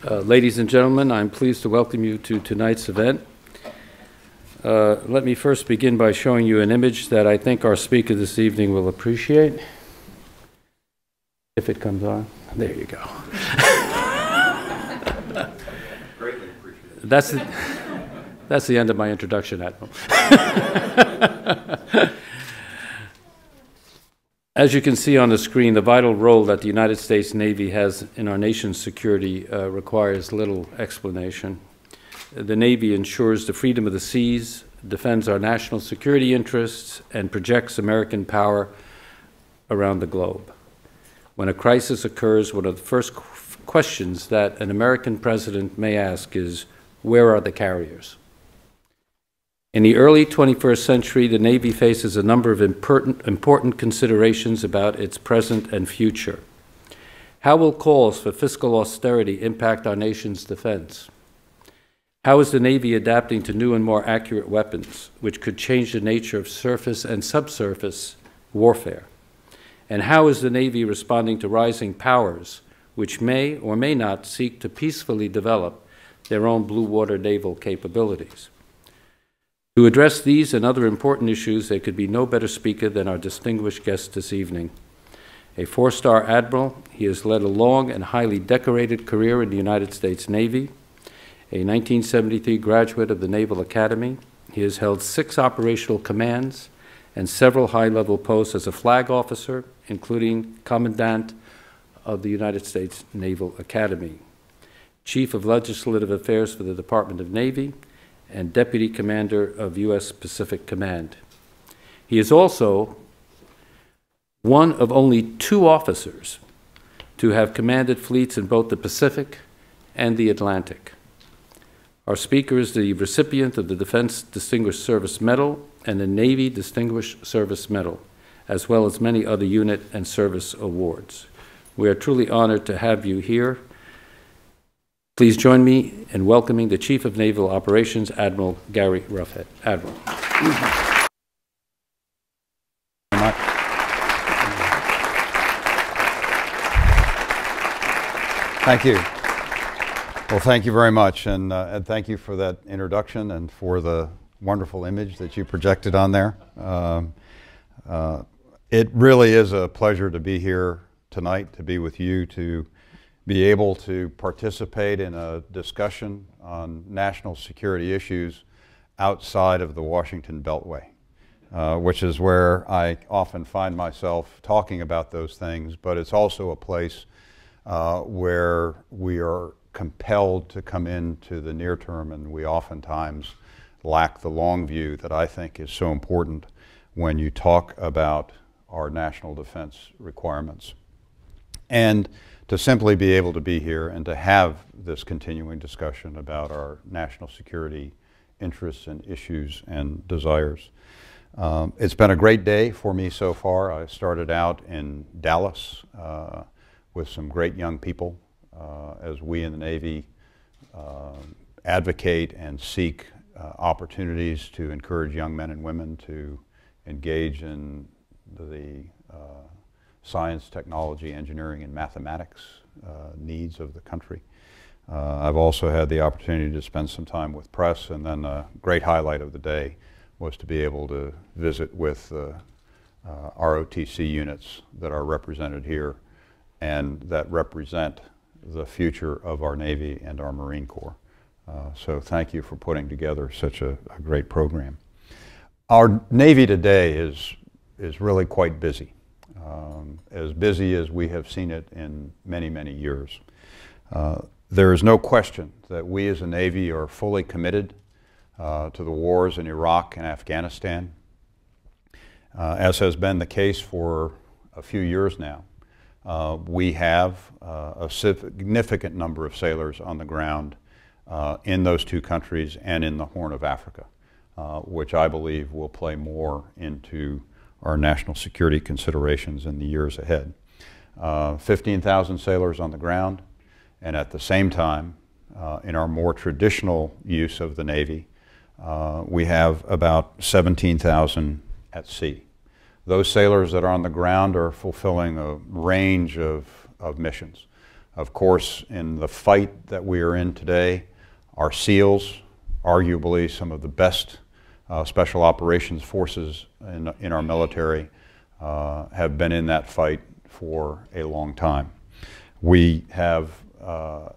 Ladies and gentlemen, I'm pleased to welcome you to tonight's event. Let me first begin by showing you an image that I think our speaker this evening will appreciate. If it comes on. There you go. Greatly appreciated. That's the end of my introduction, Admiral. As you can see on the screen, the vital role that the United States Navy has in our nation's security requires little explanation. The Navy ensures the freedom of the seas, defends our national security interests, and projects American power around the globe. When a crisis occurs, one of the first questions that an American president may ask is, where are the carriers? In the early 21st century, the Navy faces a number of important considerations about its present and future. How will calls for fiscal austerity impact our nation's defense? How is the Navy adapting to new and more accurate weapons, which could change the nature of surface and subsurface warfare? And how is the Navy responding to rising powers, which may or may not seek to peacefully develop their own blue water naval capabilities? To address these and other important issues, there could be no better speaker than our distinguished guest this evening. A four-star admiral, he has led a long and highly decorated career in the United States Navy. A 1973 graduate of the Naval Academy, he has held 6 operational commands and several high-level posts as a flag officer, including Commandant of the United States Naval Academy, Chief of Legislative Affairs for the Department of Navy, and Deputy Commander of U.S. Pacific Command. He is also one of only 2 officers to have commanded fleets in both the Pacific and the Atlantic. Our speaker is the recipient of the Defense Distinguished Service Medal and the Navy Distinguished Service Medal, as well as many other unit and service awards. We are truly honored to have you here. Please join me in welcoming the Chief of Naval Operations, Admiral Gary Roughead. Admiral. Thank you. Well, thank you very much, and thank you for that introduction and for the wonderful image that you projected on there. It really is a pleasure to be here tonight, to be with you, to be able to participate in a discussion on national security issues outside of the Washington Beltway, which is where I often find myself talking about those things, but it's also a place where we are compelled to come into the near term, and we oftentimes lack the long view that I think is so important when you talk about our national defense requirements. And to simply be able to be here and to have this continuing discussion about our national security interests and issues and desires. It's been a great day for me so far. I started out in Dallas with some great young people as we in the Navy advocate and seek opportunities to encourage young men and women to engage in the science, technology, engineering, and mathematics needs of the country. I've also had the opportunity to spend some time with press, and then a great highlight of the day was to be able to visit with ROTC units that are represented here and that represent the future of our Navy and our Marine Corps. So thank you for putting together such a great program. Our Navy today is really quite busy. As busy as we have seen it in many, many years. There is no question that we as a Navy are fully committed to the wars in Iraq and Afghanistan, as has been the case for a few years now. We have a significant number of sailors on the ground in those 2 countries and in the Horn of Africa, which I believe will play more into our national security considerations in the years ahead. 15,000 sailors on the ground, and at the same time, in our more traditional use of the Navy, we have about 17,000 at sea. Those sailors that are on the ground are fulfilling a range of missions. Of course, in the fight that we are in today, our SEALs, arguably some of the best special operations forces in our military, have been in that fight for a long time. We have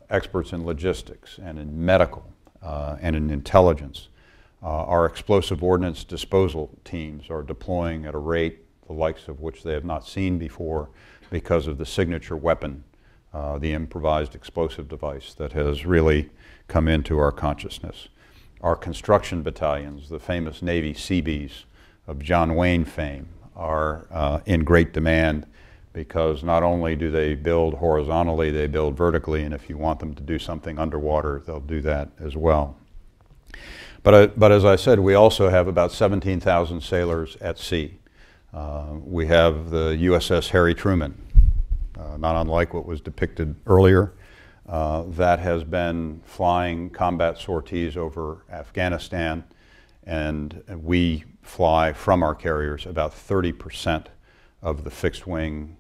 experts in logistics and in medical and in intelligence. Our explosive ordnance disposal teams are deploying at a rate the likes of which they have not seen before because of the signature weapon, the improvised explosive device that has really come into our consciousness. Our construction battalions, the famous Navy Seabees of John Wayne fame, are in great demand because not only do they build horizontally, they build vertically, and if you want them to do something underwater, they'll do that as well. But as I said, we also have about 17,000 sailors at sea. We have the USS Harry Truman, not unlike what was depicted earlier, that has been flying combat sorties over Afghanistan, and we fly from our carriers about 30% of the fixed-wing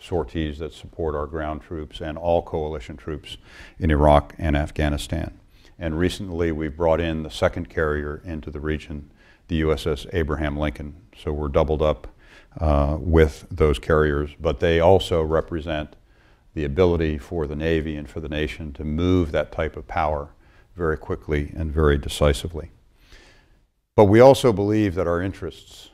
sorties that support our ground troops and all coalition troops in Iraq and Afghanistan. And recently we brought in the second carrier into the region, the USS Abraham Lincoln. So we're doubled up with those carriers, but they also represent the ability for the Navy and for the nation to move that type of power very quickly and very decisively. But we also believe that our interests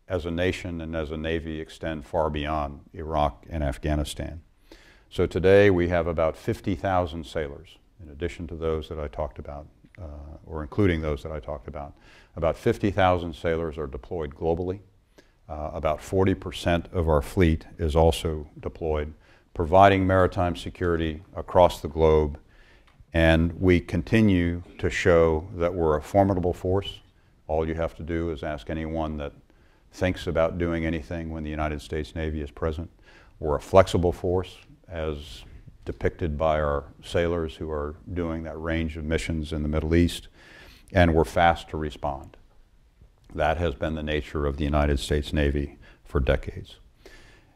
as a nation and as a Navy extend far beyond Iraq and Afghanistan. So today we have about 50,000 sailors, in addition to those that I talked about, or including those that I talked about. About 50,000 sailors are deployed globally. About 40% of our fleet is also deployed, providing maritime security across the globe. And we continue to show that we're a formidable force. All you have to do is ask anyone that thinks about doing anything when the United States Navy is present. We're a flexible force, as depicted by our sailors who are doing that range of missions in the Middle East, and we're fast to respond. That has been the nature of the United States Navy for decades.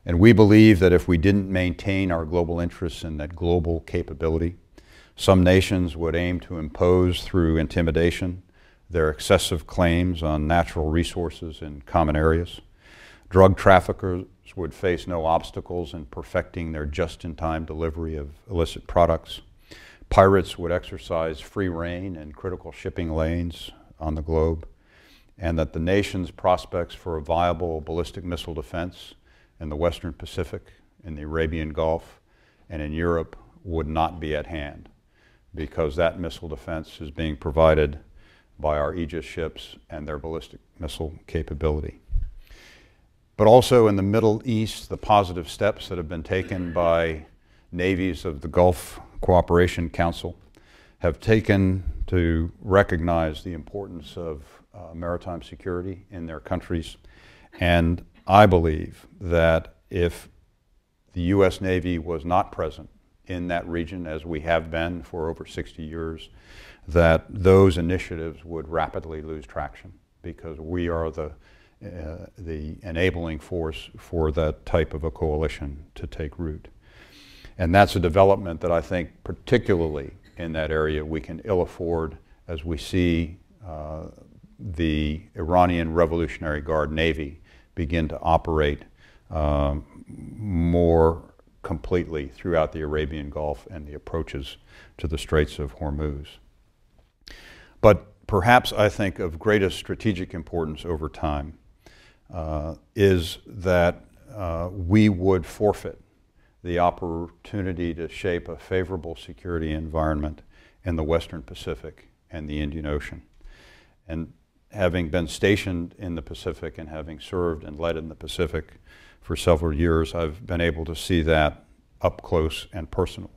And we believe that if we didn't maintain our global interests and that global capability, some nations would aim to impose through intimidation their excessive claims on natural resources in common areas. Drug traffickers would face no obstacles in perfecting their just-in-time delivery of illicit products. Pirates would exercise free rein in critical shipping lanes on the globe, and that the nation's prospects for a viable ballistic missile defense in the Western Pacific, in the Arabian Gulf, and in Europe would not be at hand, because that missile defense is being provided by our Aegis ships and their ballistic missile capability. But also in the Middle East, the positive steps that have been taken by navies of the Gulf Cooperation Council have taken to recognize the importance of maritime security in their countries. And I believe that if the U.S. Navy was not present in that region, as we have been for over 60 years, that those initiatives would rapidly lose traction, because we are the enabling force for that type of a coalition to take root. And that's a development that I think, particularly in that area, we can ill afford as we see the Iranian Revolutionary Guard Navy begin to operate more completely throughout the Arabian Gulf and the approaches to the Straits of Hormuz. But perhaps I think of greatest strategic importance over time is that we would forfeit the opportunity to shape a favorable security environment in the Western Pacific and the Indian Ocean. And having been stationed in the Pacific and having served and led in the Pacific for several years, I've been able to see that up close and personal.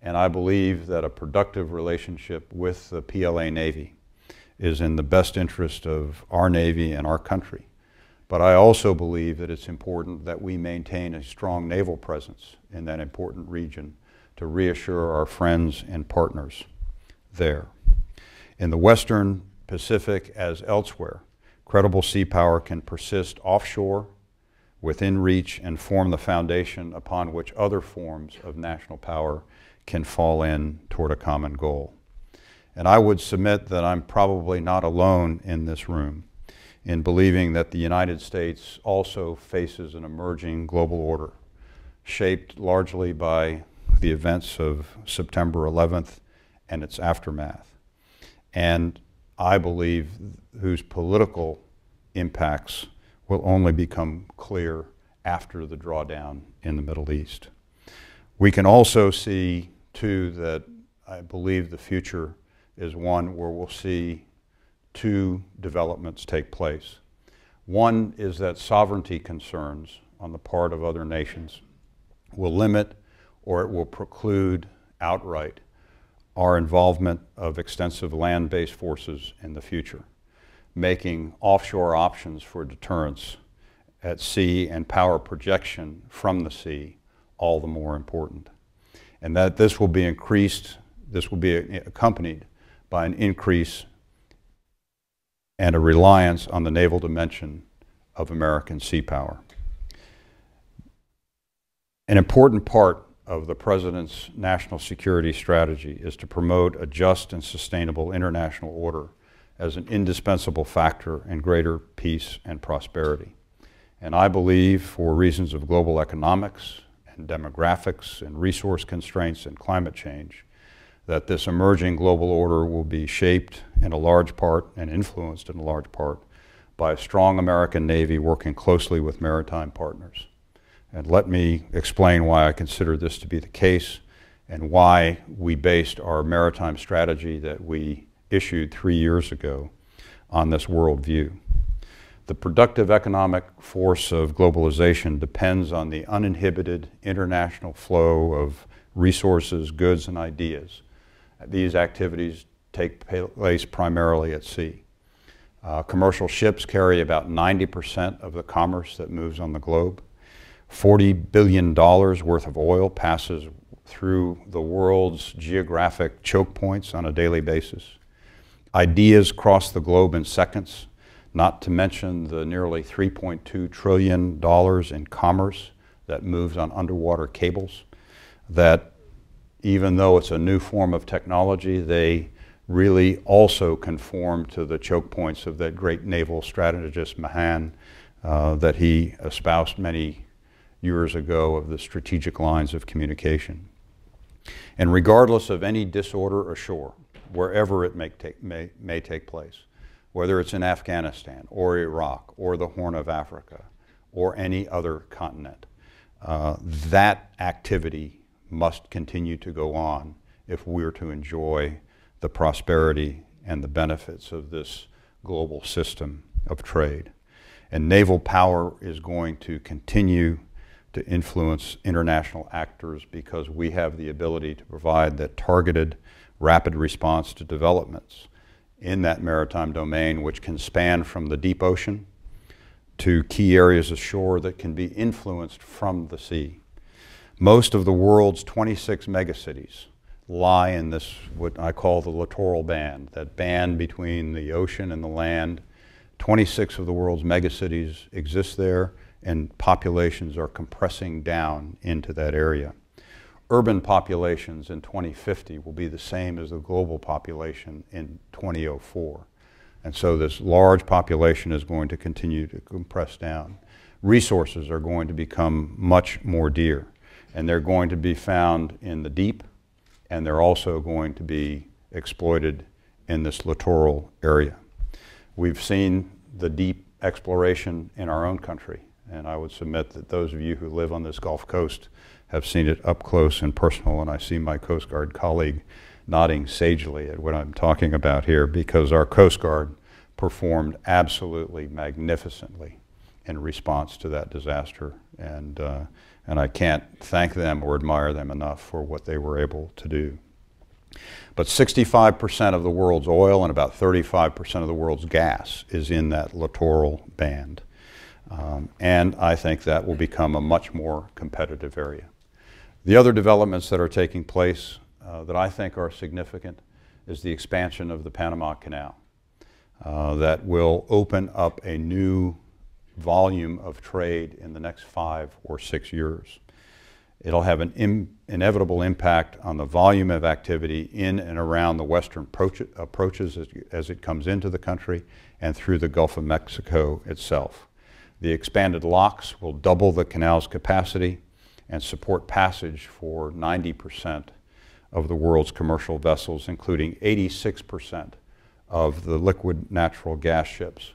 And I believe that a productive relationship with the PLA Navy is in the best interest of our Navy and our country. But I also believe that it's important that we maintain a strong naval presence in that important region to reassure our friends and partners there. In the Western Pacific, as elsewhere, credible sea power can persist offshore within reach and form the foundation upon which other forms of national power can fall in toward a common goal. And I would submit that I'm probably not alone in this room in believing that the United States also faces an emerging global order, shaped largely by the events of September 11th and its aftermath, and I believe whose political impacts will only become clear after the drawdown in the Middle East. We can also see, too, that I believe the future is one where we'll see two developments take place. One is that sovereignty concerns on the part of other nations will limit or it will preclude outright our involvement of extensive land-based forces in the future, making offshore options for deterrence at sea and power projection from the sea all the more important. And that this will be accompanied by an increase and a reliance on the naval dimension of American sea power. An important part of the President's national security strategy is to promote a just and sustainable international order as an indispensable factor in greater peace and prosperity. And I believe, for reasons of global economics and demographics and resource constraints and climate change, that this emerging global order will be shaped in a large part and influenced in a large part by a strong American Navy working closely with maritime partners. And let me explain why I consider this to be the case and why we based our maritime strategy that we issued 3 years ago on this worldview. The productive economic force of globalization depends on the uninhibited international flow of resources, goods, and ideas. These activities take place primarily at sea. Commercial ships carry about 90% of the commerce that moves on the globe. $40 billion worth of oil passes through the world's geographic choke points on a daily basis. Ideas cross the globe in seconds, not to mention the nearly $3.2 trillion in commerce that moves on underwater cables, that even though it's a new form of technology, they really also conform to the choke points of that great naval strategist Mahan that he espoused many years ago of the strategic lines of communication. And regardless of any disorder ashore, wherever it may take place, whether it's in Afghanistan or Iraq or the Horn of Africa or any other continent, that activity must continue to go on if we're to enjoy the prosperity and the benefits of this global system of trade. And naval power is going to continue to influence international actors because we have the ability to provide that targeted, rapid response to developments in that maritime domain, which can span from the deep ocean to key areas ashore that can be influenced from the sea. Most of the world's 26 megacities lie in this, what I call the littoral band, that band between the ocean and the land. 26 of the world's megacities exist there, and populations are compressing down into that area. Urban populations in 2050 will be the same as the global population in 2004. And so this large population is going to continue to compress down. Resources are going to become much more dear, and they're going to be found in the deep, and they're also going to be exploited in this littoral area. We've seen the deep exploration in our own country, and I would submit that those of you who live on this Gulf Coast have seen it up close and personal, and I see my Coast Guard colleague nodding sagely at what I'm talking about here, because our Coast Guard performed absolutely magnificently in response to that disaster, and I can't thank them or admire them enough for what they were able to do. But 65% of the world's oil and about 35% of the world's gas is in that littoral band. And I think that will become a much more competitive area. The other developments that are taking place that I think are significant is the expansion of the Panama Canal that will open up a new volume of trade in the next 5 or 6 years. It'll have an inevitable impact on the volume of activity in and around the western approaches as it comes into the country and through the Gulf of Mexico itself. The expanded locks will double the canal's capacity and support passage for 90% of the world's commercial vessels, including 86% of the liquid natural gas ships,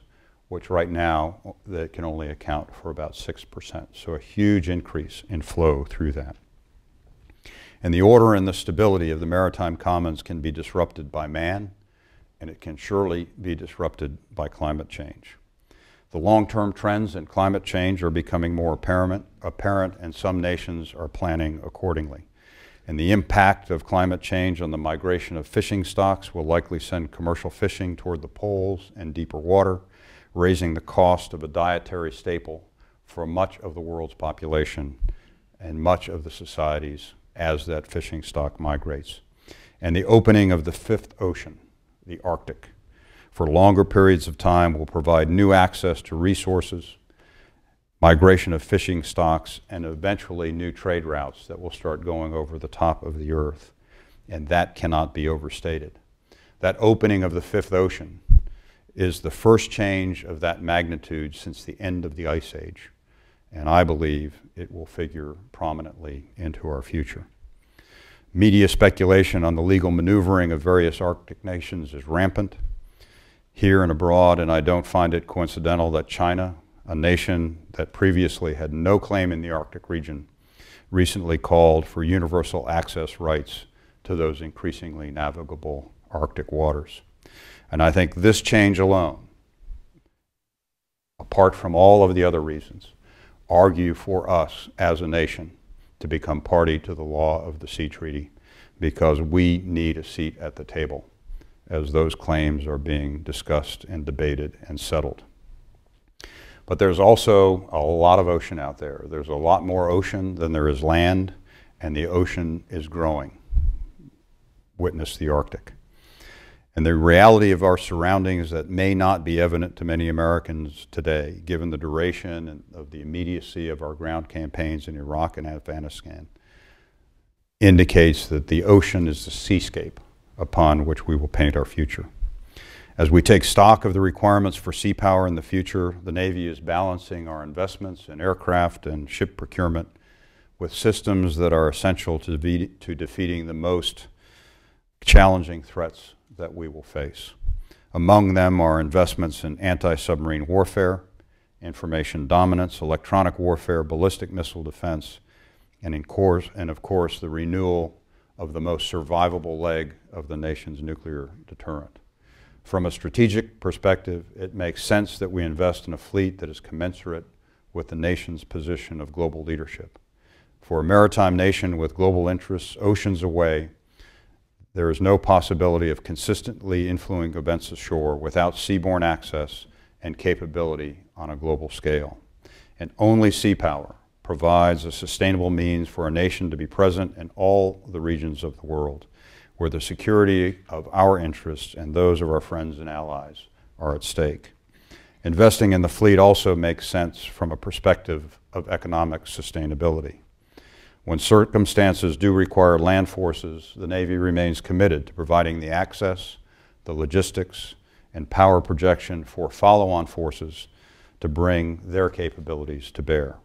which right now that can only account for about 6%. So a huge increase in flow through that. And the order and the stability of the maritime commons can be disrupted by man, and it can surely be disrupted by climate change. The long-term trends in climate change are becoming more apparent, and some nations are planning accordingly. And the impact of climate change on the migration of fishing stocks will likely send commercial fishing toward the poles and deeper water, raising the cost of a dietary staple for much of the world's population and much of the societies as that fishing stock migrates. And the opening of the fifth ocean, the Arctic, for longer periods of time will provide new access to resources, migration of fishing stocks, and eventually new trade routes that will start going over the top of the earth. And that cannot be overstated. That opening of the fifth ocean is the first change of that magnitude since the end of the Ice Age. And I believe it will figure prominently into our future. Media speculation on the legal maneuvering of various Arctic nations is rampant here and abroad, and I don't find it coincidental that China, a nation that previously had no claim in the Arctic region, recently called for universal access rights to those increasingly navigable Arctic waters. And I think this change alone, apart from all of the other reasons, argue for us as a nation to become party to the law of the Sea Treaty, because we need a seat at the table as those claims are being discussed and debated and settled. But there's also a lot of ocean out there. There's a lot more ocean than there is land, and the ocean is growing. Witness the Arctic. And the reality of our surroundings that may not be evident to many Americans today, given the duration and of the immediacy of our ground campaigns in Iraq and Afghanistan, indicates that the ocean is the seascape upon which we will paint our future. As we take stock of the requirements for sea power in the future, the Navy is balancing our investments in aircraft and ship procurement with systems that are essential to defeating the most challenging threats that we will face. Among them are investments in anti-submarine warfare, information dominance, electronic warfare, ballistic missile defense, and of course the renewal of the most survivable leg of the nation's nuclear deterrent. From a strategic perspective, it makes sense that we invest in a fleet that is commensurate with the nation's position of global leadership. For a maritime nation with global interests oceans away, there is no possibility of consistently influencing events ashore without seaborne access and capability on a global scale. And only sea power provides a sustainable means for a nation to be present in all the regions of the world, where the security of our interests and those of our friends and allies are at stake. Investing in the fleet also makes sense from a perspective of economic sustainability. When circumstances do require land forces, the Navy remains committed to providing the access, the logistics, and power projection for follow-on forces to bring their capabilities to bear.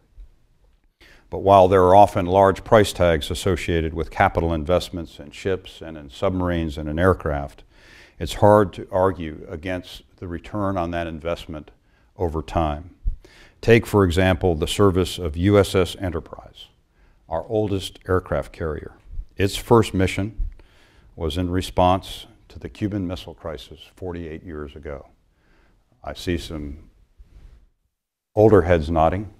But while there are often large price tags associated with capital investments in ships and in submarines and in aircraft, it's hard to argue against the return on that investment over time. Take, for example, the service of USS Enterprise, our oldest aircraft carrier. Its first mission was in response to the Cuban Missile Crisis 48 years ago. I see some older heads nodding.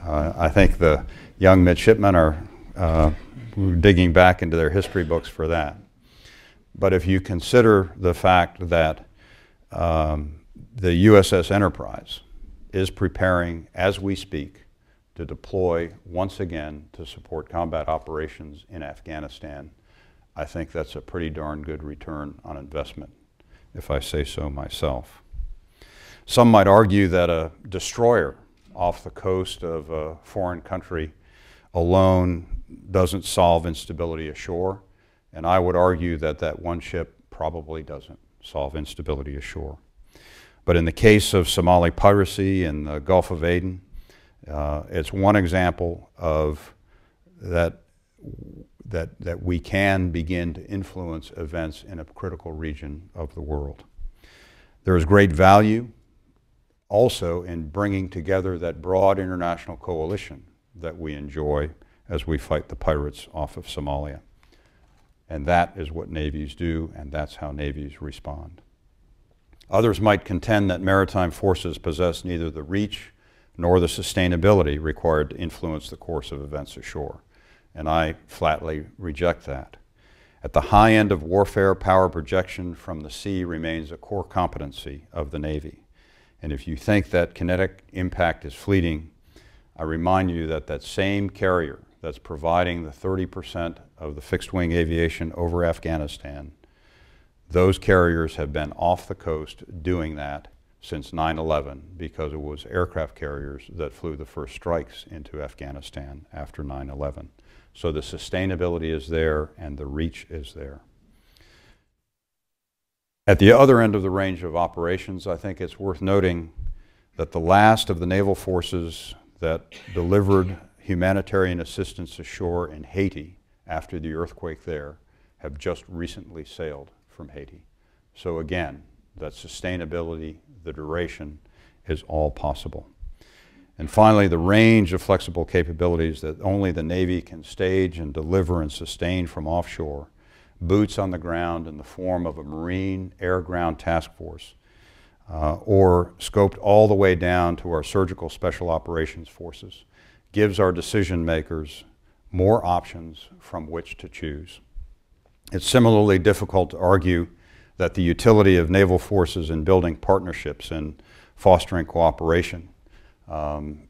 I think the young midshipmen are digging back into their history books for that. But if you consider the fact that the USS Enterprise is preparing, as we speak, to deploy once again to support combat operations in Afghanistan, I think that's a pretty darn good return on investment, if I say so myself. Some might argue that a destroyer off the coast of a foreign country alone doesn't solve instability ashore, and I would argue that that one ship probably doesn't solve instability ashore. But in the case of Somali piracy in the Gulf of Aden, it's one example of that we can begin to influence events in a critical region of the world. There is great value also in bringing together that broad international coalition that we enjoy as we fight the pirates off of Somalia. And that is what navies do, and that's how navies respond. Others might contend that maritime forces possess neither the reach nor the sustainability required to influence the course of events ashore, and I flatly reject that. At the high end of warfare, power projection from the sea remains a core competency of the Navy. And if you think that kinetic impact is fleeting, I remind you that that same carrier that's providing the 30% of the fixed-wing aviation over Afghanistan, those carriers have been off the coast doing that since 9/11 because it was aircraft carriers that flew the first strikes into Afghanistan after 9/11. So the sustainability is there and the reach is there. At the other end of the range of operations, I think it's worth noting that the last of the naval forces that delivered humanitarian assistance ashore in Haiti after the earthquake there have just recently sailed from Haiti. So again, that sustainability, the duration, is all possible. And finally, the range of flexible capabilities that only the Navy can stage and deliver and sustain from offshore, boots on the ground in the form of a Marine Air-Ground Task Force, or scoped all the way down to our surgical special operations forces, gives our decision makers more options from which to choose. It's similarly difficult to argue that the utility of naval forces in building partnerships and fostering cooperation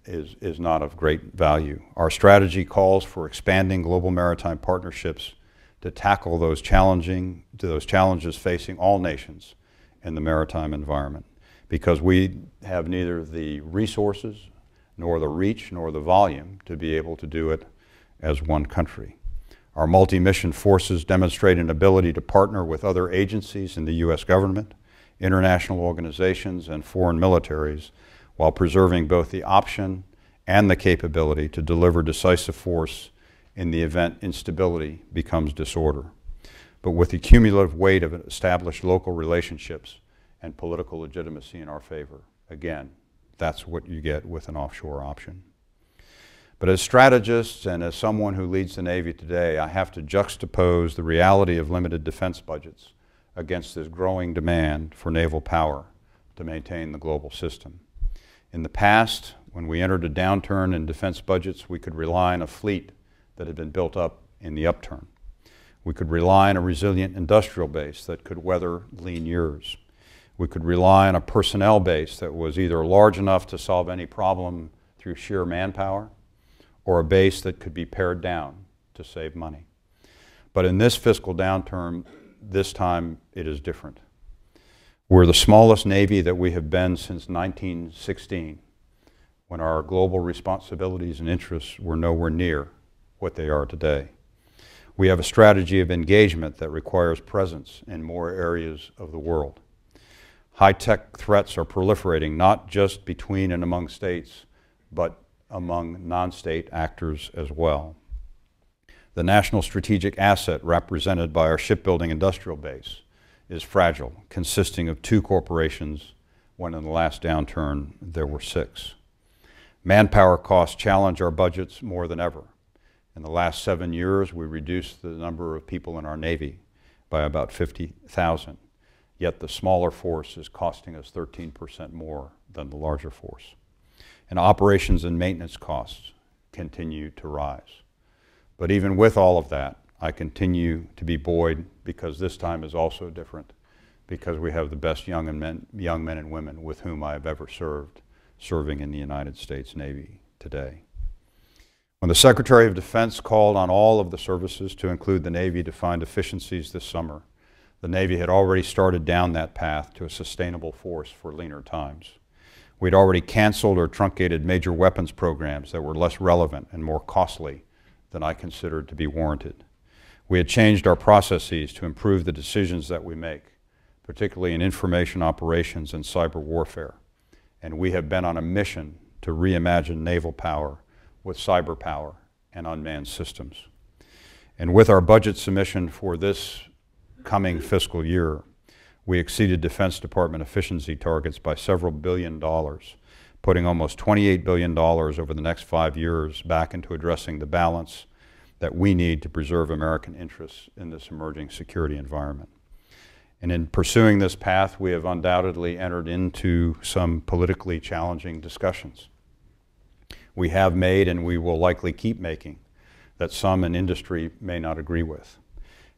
is not of great value. Our strategy calls for expanding global maritime partnerships to tackle those challenges facing all nations in the maritime environment, because we have neither the resources nor the reach nor the volume to be able to do it as one country. Our multi-mission forces demonstrate an ability to partner with other agencies in the U.S. government, international organizations, and foreign militaries while preserving both the option and the capability to deliver decisive force in the event instability becomes disorder, but with the cumulative weight of established local relationships and political legitimacy in our favor. Again, that's what you get with an offshore option. But as strategists and as someone who leads the Navy today, I have to juxtapose the reality of limited defense budgets against this growing demand for naval power to maintain the global system. In the past, when we entered a downturn in defense budgets, we could rely on a fleet that had been built up in the upturn. We could rely on a resilient industrial base that could weather lean years. We could rely on a personnel base that was either large enough to solve any problem through sheer manpower, or a base that could be pared down to save money. But in this fiscal downturn, this time it is different. We're the smallest Navy that we have been since 1916, when our global responsibilities and interests were nowhere near what they are today. We have a strategy of engagement that requires presence in more areas of the world. High-tech threats are proliferating not just between and among states, but among non-state actors as well. The national strategic asset represented by our shipbuilding industrial base is fragile, consisting of 2 corporations, when in the last downturn there were 6. Manpower costs challenge our budgets more than ever. In the last 7 years, we reduced the number of people in our Navy by about 50,000, yet the smaller force is costing us 13% more than the larger force. And operations and maintenance costs continue to rise. But even with all of that, I continue to be buoyed, because this time is also different, because we have the best young men and women with whom I have ever served, serving in the United States Navy today. When the Secretary of Defense called on all of the services to include the Navy to find efficiencies this summer, the Navy had already started down that path to a sustainable force for leaner times. We'd already canceled or truncated major weapons programs that were less relevant and more costly than I considered to be warranted. We had changed our processes to improve the decisions that we make, particularly in information operations and cyber warfare. And we have been on a mission to reimagine naval power with cyber power and unmanned systems. And with our budget submission for this coming fiscal year, we exceeded Defense Department efficiency targets by several $billions, putting almost $28 billion over the next 5 years back into addressing the balance that we need to preserve American interests in this emerging security environment. And in pursuing this path, we have undoubtedly entered into some politically challenging discussions. We have made, and we will likely keep making, that some in industry may not agree with.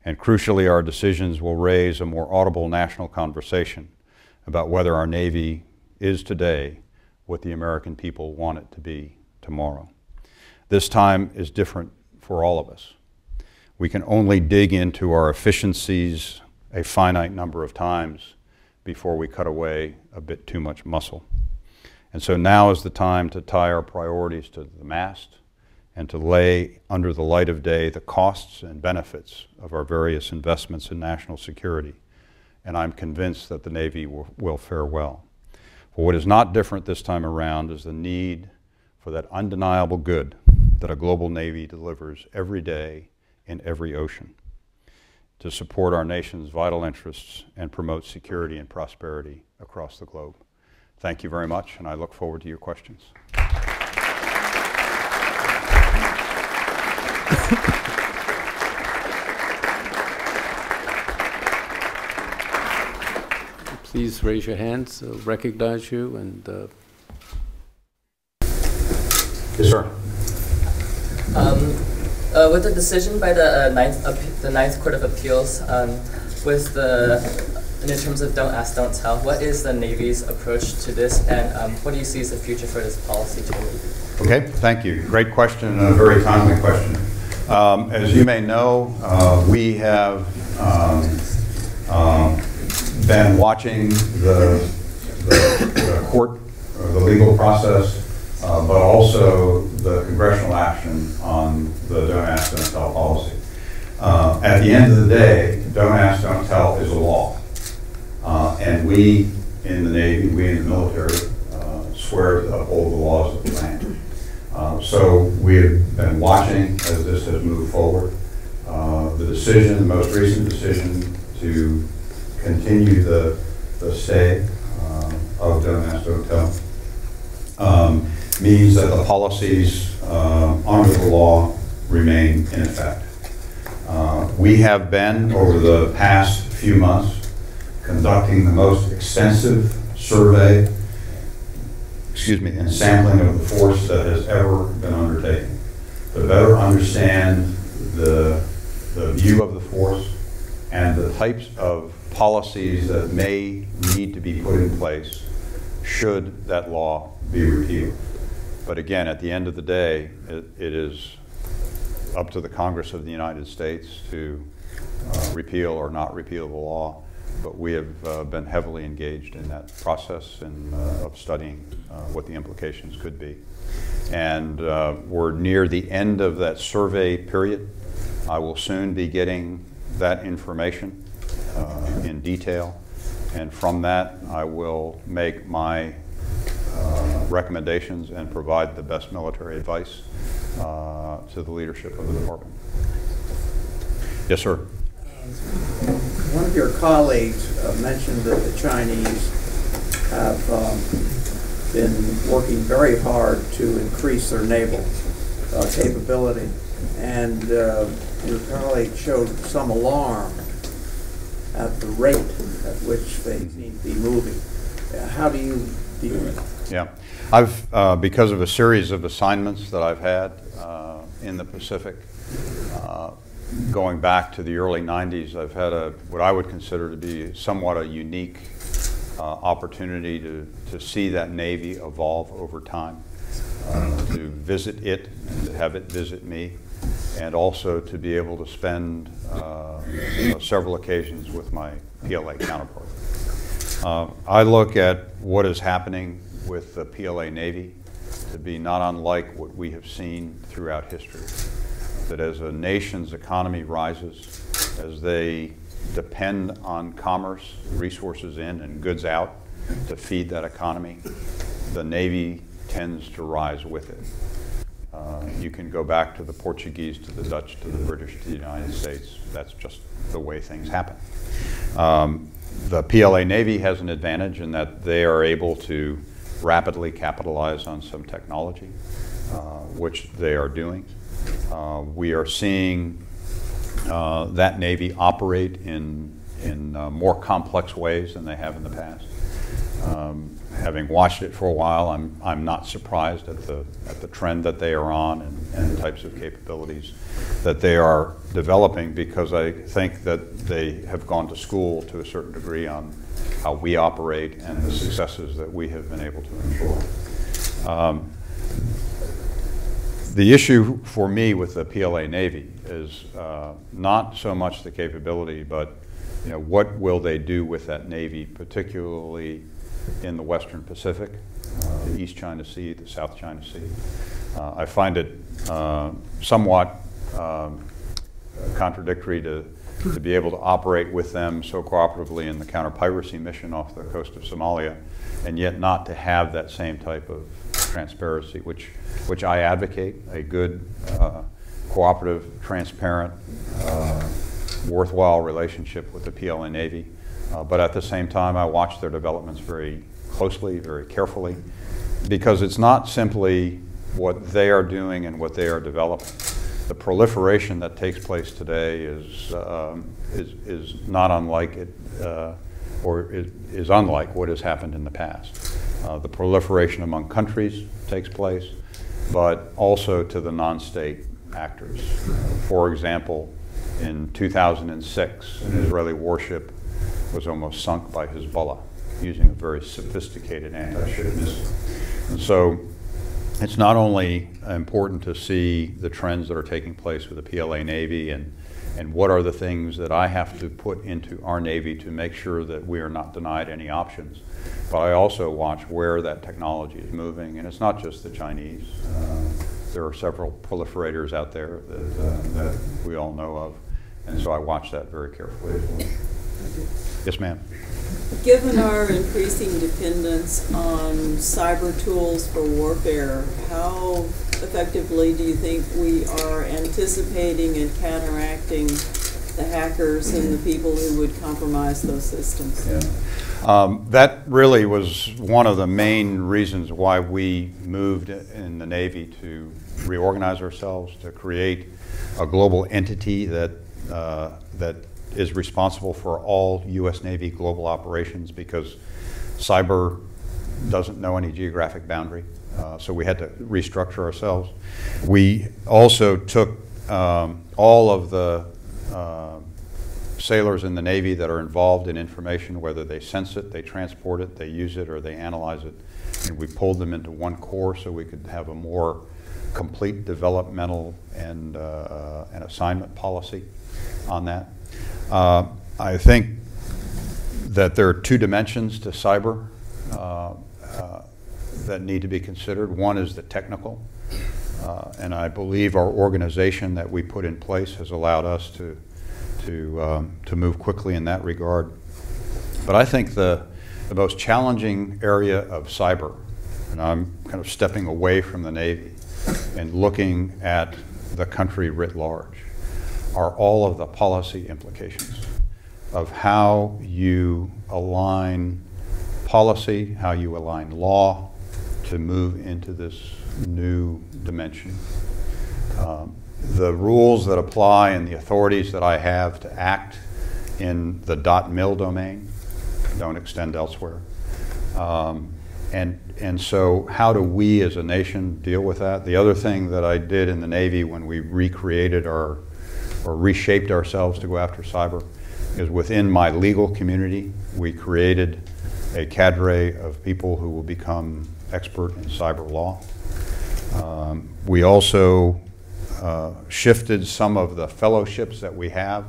And crucially, our decisions will raise a more audible national conversation about whether our Navy is today what the American people want it to be tomorrow. This time is different for all of us. We can only dig into our efficiencies a finite number of times before we cut away a bit too much muscle. And so now is the time to tie our priorities to the mast and to lay under the light of day the costs and benefits of our various investments in national security. And I'm convinced that the Navy will fare well. But what is not different this time around is the need for that undeniable good that a global Navy delivers every day in every ocean to support our nation's vital interests and promote security and prosperity across the globe. Thank you very much, and I look forward to your questions. Please raise your hands, recognize you, and Yes, sir. With the decision by the Ninth Court of Appeals, in terms of don't ask, don't tell, what is the Navy's approach to this, and what do you see as the future for this policy change? Okay, thank you. Great question, and a very timely question. As you may know, we have been watching the court, the legal process, but also the congressional action on the don't ask, don't tell policy. At the end of the day, don't ask, don't tell is a law. And we in the Navy, we in the military, swear to uphold the laws of the land. So we have been watching as this has moved forward. The decision, the most recent decision to continue the stay of don't ask, don't tell means that the policies under the law remain in effect. We have been, over the past few months, conducting the most extensive survey, and sampling of the force that has ever been undertaken to better understand the view of the force and the types of policies that may need to be put in place should that law be repealed. But again, at the end of the day, it is up to the Congress of the United States to repeal or not repeal the law. But we have been heavily engaged in that process and of studying what the implications could be. And we're near the end of that survey period. I will soon be getting that information in detail. And from that, I will make my recommendations and provide the best military advice to the leadership of the department. Yes, sir. One of your colleagues mentioned that the Chinese have been working very hard to increase their naval capability, and your colleague showed some alarm at the rate at which they seem to be moving. How do you deal with it? Yeah, I've, because of a series of assignments that I've had in the Pacific, going back to the early 90s, I've had what I would consider to be somewhat a unique opportunity to see that Navy evolve over time, to visit it and to have it visit me, and also to be able to spend several occasions with my PLA counterpart. I look at what is happening with the PLA Navy to be not unlike what we have seen throughout history. That as a nation's economy rises, as they depend on commerce, resources in and goods out to feed that economy, the Navy tends to rise with it. You can go back to the Portuguese, to the Dutch, to the British, to the United States. That's just the way things happen. The PLA Navy has an advantage in that they are able to rapidly capitalize on some technology, which they are doing. We are seeing that Navy operate in more complex ways than they have in the past. Having watched it for a while, I'm not surprised at the trend that they are on and the types of capabilities that they are developing, because I think that they have gone to school to a certain degree on how we operate and the successes that we have been able to enjoy. The issue for me with the PLA Navy is not so much the capability, but what will they do with that Navy, particularly in the Western Pacific, the East China Sea, the South China Sea. I find it somewhat contradictory to be able to operate with them so cooperatively in the counter-piracy mission off the coast of Somalia, and yet not to have that same type of transparency, which I advocate, a good, cooperative, transparent, worthwhile relationship with the PLA Navy. But at the same time, I watch their developments very closely, very carefully, because it's not simply what they are doing and what they are developing. The proliferation that takes place today is not unlike it, or is unlike what has happened in the past. The proliferation among countries takes place, but also to the non-state actors. For example, in 2006, an Israeli warship was almost sunk by Hezbollah using a very sophisticated anti-ship missile. And so it's not only important to see the trends that are taking place with the PLA Navy and what are the things that I have to put into our Navy to make sure that we are not denied any options, but I also watch where that technology is moving. And it's not just the Chinese. There are several proliferators out there that we all know of. And so I watch that very carefully as well. Yes, ma'am. Given our increasing dependence on cyber tools for warfare, how effectively do you think we are anticipating and counteracting the hackers and the people who would compromise those systems? Yeah. That really was one of the main reasons why we moved in the Navy to reorganize ourselves, to create a global entity that is responsible for all U.S. Navy global operations, because cyber doesn't know any geographic boundary. So we had to restructure ourselves. We also took all of the sailors in the Navy that are involved in information, whether they sense it, they transport it, they use it, or they analyze it, and we pulled them into one corps so we could have a more complete developmental and assignment policy on that. I think that there are two dimensions to cyber that need to be considered. One is the technical, and I believe our organization that we put in place has allowed us to move quickly in that regard. But I think the most challenging area of cyber, and I'm kind of stepping away from the Navy and looking at the country writ large, are all of the policy implications of how you align policy, how you align law to move into this new dimension. The rules that apply and the authorities that I have to act in the .mil domain don't extend elsewhere. And so how do we as a nation deal with that? The other thing that I did in the Navy when we recreated or reshaped ourselves to go after cyber is within my legal community, we created a cadre of people who will become expert in cyber law. We also shifted some of the fellowships that we have.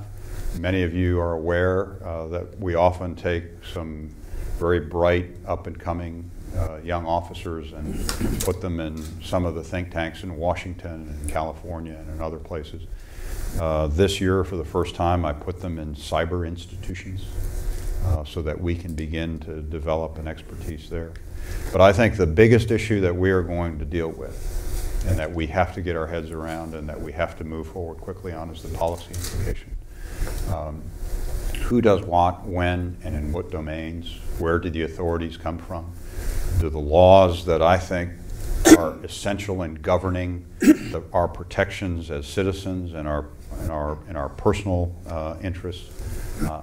Many of you are aware that we often take some very bright, up-and-coming young officers and put them in some of the think tanks in Washington and California and in other places. This year, for the first time, I put them in cyber institutions so that we can begin to develop an expertise there. But I think the biggest issue that we are going to deal with, and that we have to get our heads around and that we have to move forward quickly on, is the policy implication. Who does what, when, and in what domains? Where do the authorities come from? Do the laws that I think are essential in governing our protections as citizens and our personal interests,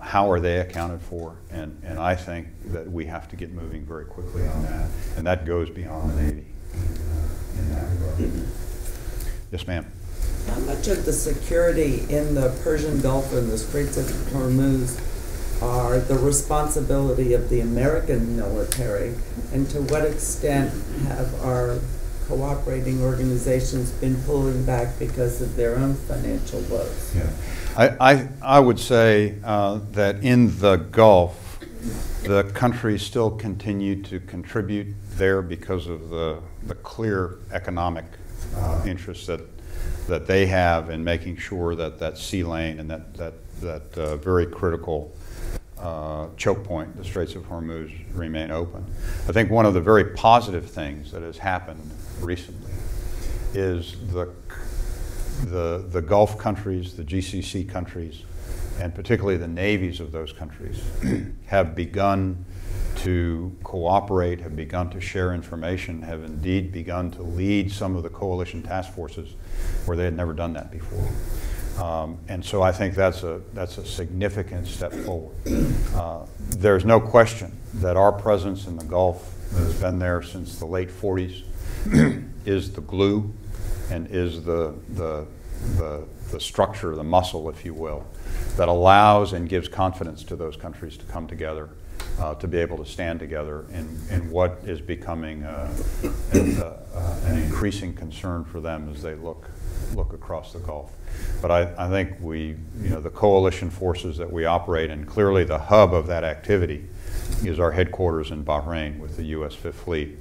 how are they accounted for? And I think that we have to get moving very quickly on that, and that goes beyond the Navy in that regard. Yes, ma'am. How much of the security in the Persian Gulf and the Straits of Hormuz are the responsibility of the American military, and to what extent have our cooperating organizations been pulling back because of their own financial woes? Yeah. I would say that in the Gulf, the countries still continue to contribute there because of the clear economic interests that they have in making sure that that sea lane and that very critical choke point, the Straits of Hormuz, remain open. I think one of the very positive things that has happened recently is the Gulf countries, the GCC countries, and particularly the navies of those countries have begun to cooperate, have begun to share information, have indeed begun to lead some of the coalition task forces where they had never done that before. And so I think that's a significant step forward. There's no question that our presence in the Gulf that has been there since the late 40s is the glue and is the structure, the muscle, if you will, that allows and gives confidence to those countries to come together, to be able to stand together in what is becoming an increasing concern for them as they look across the Gulf. But I think the coalition forces that we operate in, clearly the hub of that activity is our headquarters in Bahrain with the U.S. Fifth Fleet,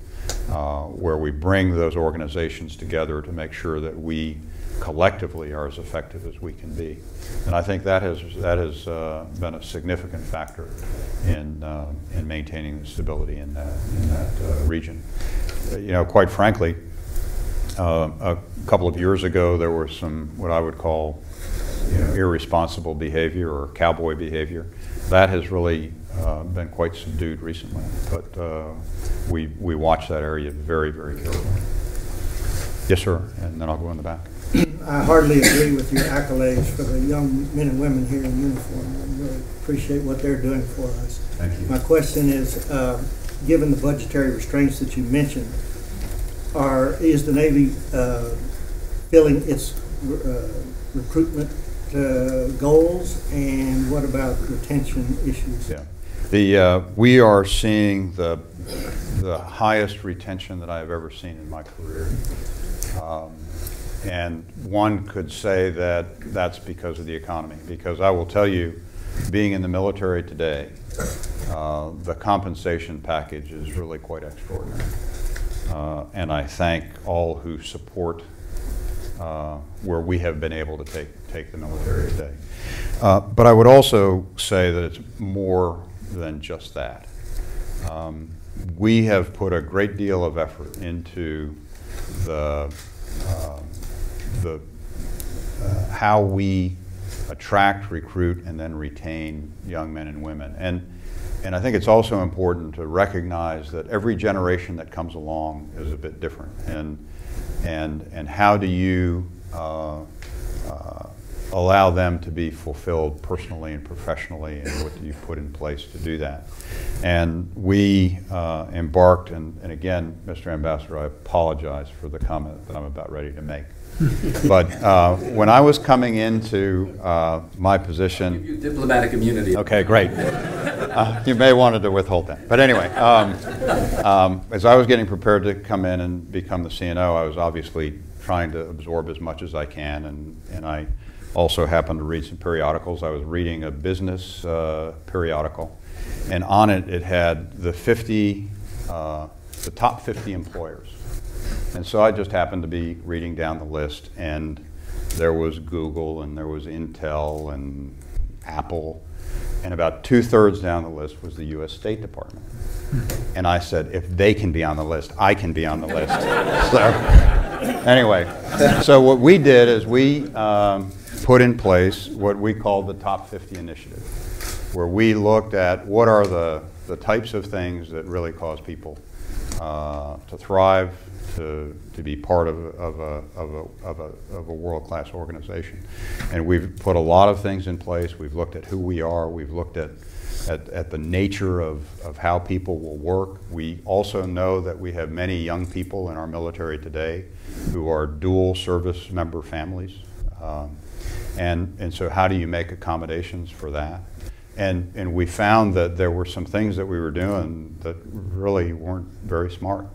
where we bring those organizations together to make sure that we collectively are as effective as we can be. And I think that has been a significant factor in maintaining the stability in that region. Quite frankly, a couple of years ago, there was some what I would call irresponsible behavior or cowboy behavior. That has really been quite subdued recently, but we watch that area very, very carefully. Yes, sir, and then I'll go in the back. I hardly agree with your accolades for the young men and women here in uniform. I really appreciate what they're doing for us. Thank you. My question is, given the budgetary restraints that you mentioned, is the Navy filling its recruitment goals, and what about retention issues? Yeah, we are seeing the highest retention that I have ever seen in my career. And one could say that that's because of the economy, because I will tell you, being in the military today, the compensation package is really quite extraordinary. And I thank all who support where we have been able to take the military today. But I would also say that it's more than just that. We have put a great deal of effort into how we attract, recruit, and then retain young men and women. And I think it's also important to recognize that every generation that comes along is a bit different. And how do you allow them to be fulfilled personally and professionally, and what do you put in place to do that? And we embarked, and again, Mr. Ambassador, I apologize for the comment that I'm about ready to make. But when I was coming into my position... I'll give you diplomatic immunity. Okay, great. You may wanted to withhold that. But anyway, as I was getting prepared to come in and become the CNO, I was obviously trying to absorb as much as I can, and I also happened to read some periodicals. I was reading a business periodical, and on it, it had the 50 the top 50 employers. And so I just happened to be reading down the list, and there was Google, and there was Intel, and Apple, and about 2/3 down the list was the U.S. State Department. And I said, if they can be on the list, I can be on the list. So anyway, so what we did is we put in place what we called the Top 50 Initiative, where we looked at what are the types of things that really cause people to thrive, to be part of a world-class organization. And we've put a lot of things in place. We've looked at who we are. We've looked at the nature of how people will work. We also know that we have many young people in our military today who are dual service member families. And so how do you make accommodations for that? And we found that there were some things that we were doing that really weren't very smart.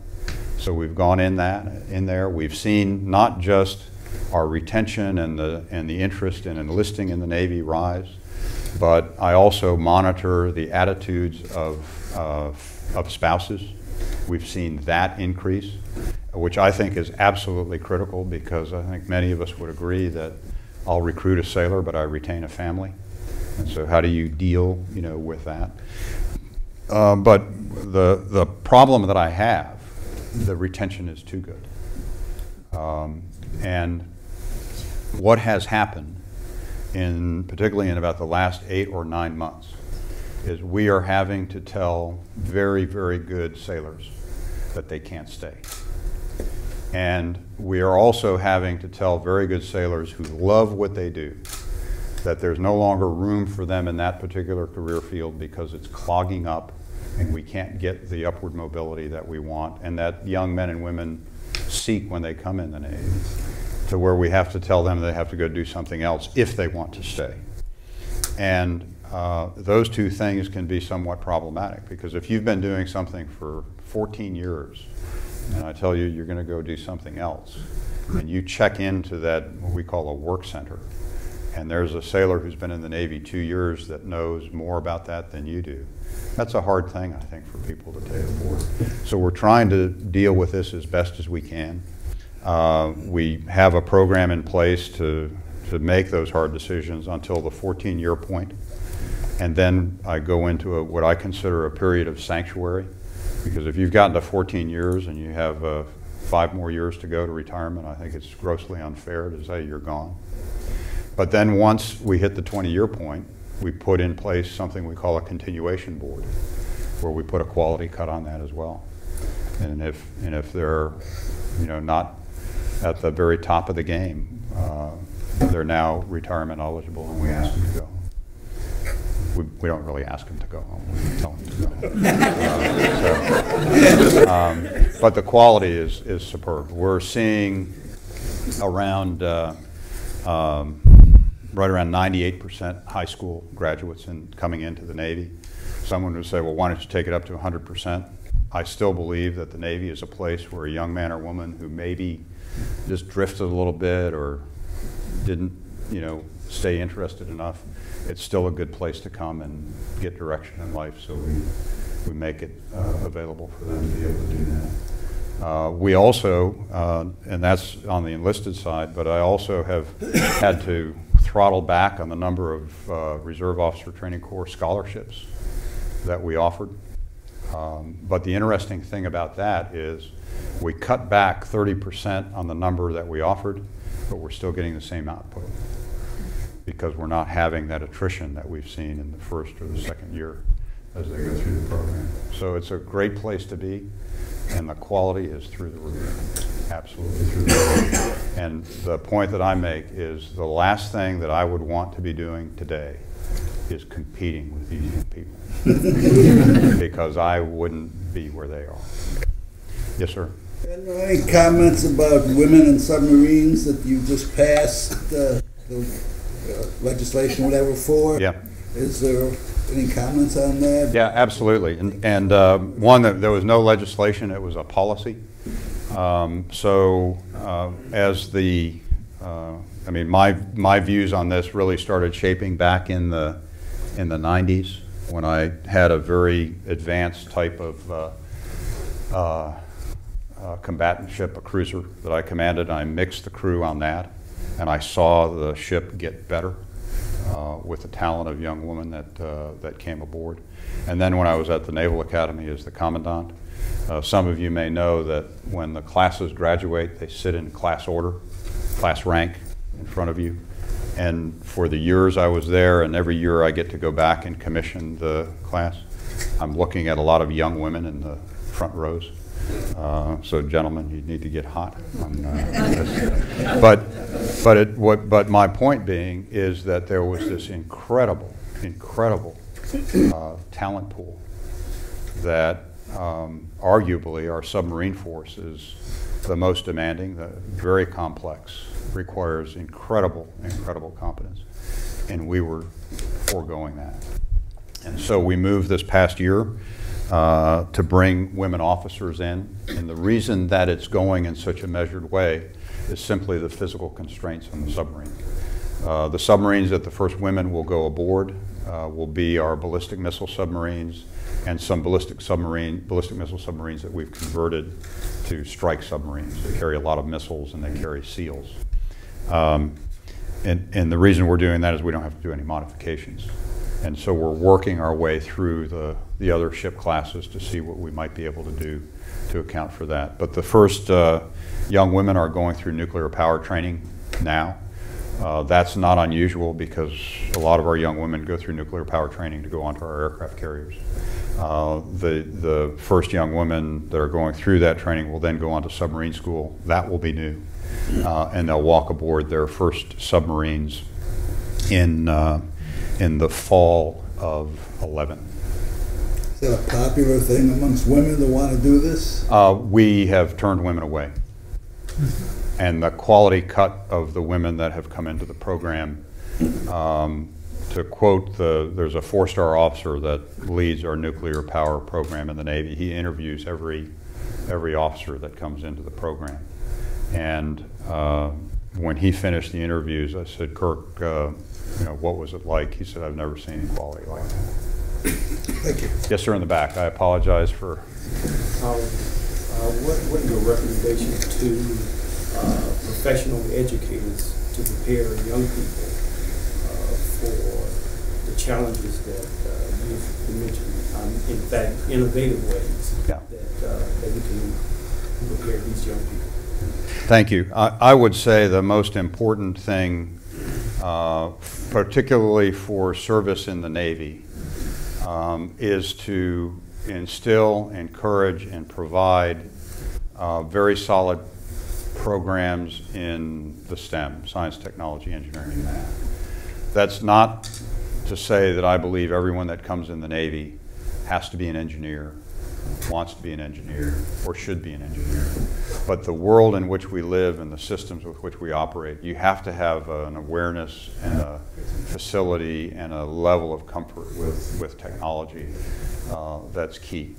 So we've gone in there. We've seen not just our retention and the interest in enlisting in the Navy rise, but I also monitor the attitudes of spouses. We've seen that increase, which I think is absolutely critical, because I think many of us would agree that I'll recruit a sailor, but I retain a family. And so how do you deal, with that? But the problem that I have, the retention is too good. And what has happened, particularly in about the last 8 or 9 months, is we are having to tell very, very good sailors that they can't stay. And we are also having to tell very good sailors who love what they do that there's no longer room for them in that particular career field because it's clogging up and we can't get the upward mobility that we want and that young men and women seek when they come in the Navy, to where we have to tell them they have to go do something else if they want to stay. And those two things can be somewhat problematic, because if you've been doing something for 14 years and I tell you you're going to go do something else, and you check into that, what we call a work center, and there's a sailor who's been in the Navy 2 years that knows more about that than you do, that's a hard thing, I think, for people to take aboard. So we're trying to deal with this as best as we can. We have a program in place to make those hard decisions until the 14-year point. And then I go into what I consider a period of sanctuary, because if you've gotten to 14 years and you have 5 more years to go to retirement, I think it's grossly unfair to say you're gone. But then once we hit the 20-year point, we put in place something we call a continuation board, where we put a quality cut on that as well. And if they're not at the very top of the game, they're now retirement eligible, and we ask them to go. We don't really ask them to go home, we tell them to go. But the quality is superb. We're seeing around right around 98% high school graduates coming into the Navy. Someone would say, well, why don't you take it up to 100%? I still believe that the Navy is a place where a young man or woman who maybe just drifted a little bit or didn't, stay interested enough, it's still a good place to come and get direction in life, so we make it available for them to be able to do that. We also, and that's on the enlisted side, but I also have had to throttle back on the number of Reserve Officer Training Corps scholarships that we offered. But the interesting thing about that is we cut back 30% on the number that we offered, but we're still getting the same output, because we're not having that attrition that we've seen in the first or the second year as they go through the program. So it's a great place to be, and the quality is through the roof, absolutely through the roof. And the point that I make is the last thing that I would want to be doing today is competing with these young people, because I wouldn't be where they are. Yes, sir? Any comments about women in submarines that you just passed the legislation, whatever, for? Yeah. Is there any comments on that? Yeah, absolutely. And one, that there was no legislation, it was a policy. As the, I mean, my views on this really started shaping back in the 90s, when I had a very advanced type of combatant ship, a cruiser that I commanded. I mixed the crew on that, and I saw the ship get better with the talent of young women that came aboard. And then when I was at the Naval Academy as the commandant, some of you may know that when the classes graduate, they sit in class order, class rank in front of you. And for the years I was there, and every year I get to go back and commission the class, I'm looking at a lot of young women in the front rows. So gentlemen, you need to get hot on this. But my point being is that there was this incredible talent pool that arguably our submarine force is the most demanding, very complex, requires incredible competence, and we were foregoing that. And so we moved this past year to bring women officers in, and the reason that it's going in such a measured way is simply the physical constraints on the submarine. The submarines that the first women will go aboard will be our ballistic missile submarines and some ballistic missile submarines that we've converted to strike submarines. They carry a lot of missiles and they carry SEALs. And the reason we're doing that is we don't have to do any modifications. And so we're working our way through the other ship classes to see what we might be able to do to account for that. But the first young women are going through nuclear power training now. That's not unusual because a lot of our young women go through nuclear power training to go onto our aircraft carriers. The first young women that are going through that training will then go on to submarine school. That will be new. And they'll walk aboard their first submarines in the fall of 11. Is that a popular thing amongst women that want to do this? We have turned women away. And the quality cut of the women that have come into the program, to quote, there's a 4-star officer that leads our nuclear power program in the Navy. He interviews every officer that comes into the program. And when he finished the interviews, I said, Kirk, what was it like? He said, I've never seen equality like that. Thank you. Yes, sir, in the back. I apologize for... What are your recommendations to professional educators to prepare young people for the challenges that you mentioned, in fact, innovative ways that we can prepare these young people? Thank you. I would say the most important thing, particularly for service in the Navy, is to instill, encourage, and provide very solid programs in the STEM, science, technology, engineering, and math. That's not to say that I believe everyone that comes in the Navy has to be an engineer, wants to be an engineer, or should be an engineer. But the world in which we live and the systems with which we operate, you have to have an awareness and a facility and a level of comfort with technology that's key.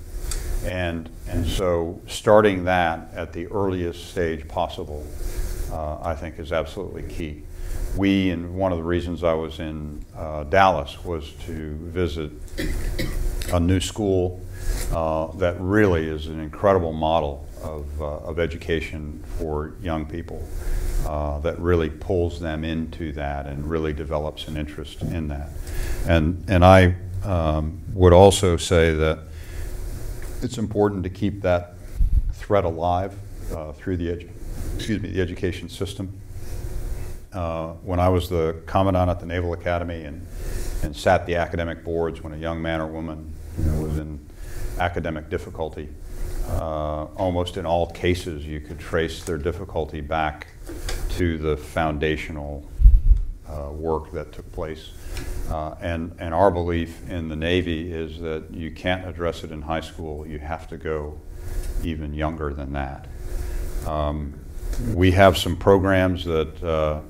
And so starting that at the earliest stage possible, I think is absolutely key. And one of the reasons I was in Dallas was to visit a new school that really is an incredible model of education for young people that really pulls them into that and really develops an interest in that. And I would also say that it's important to keep that thread alive through the education system. When I was the commandant at the Naval Academy and sat the academic boards when a young man or woman was in academic difficulty, almost in all cases you could trace their difficulty back to the foundational work that took place. And our belief in the Navy is that you can't address it in high school. You have to go even younger than that. We have some programs that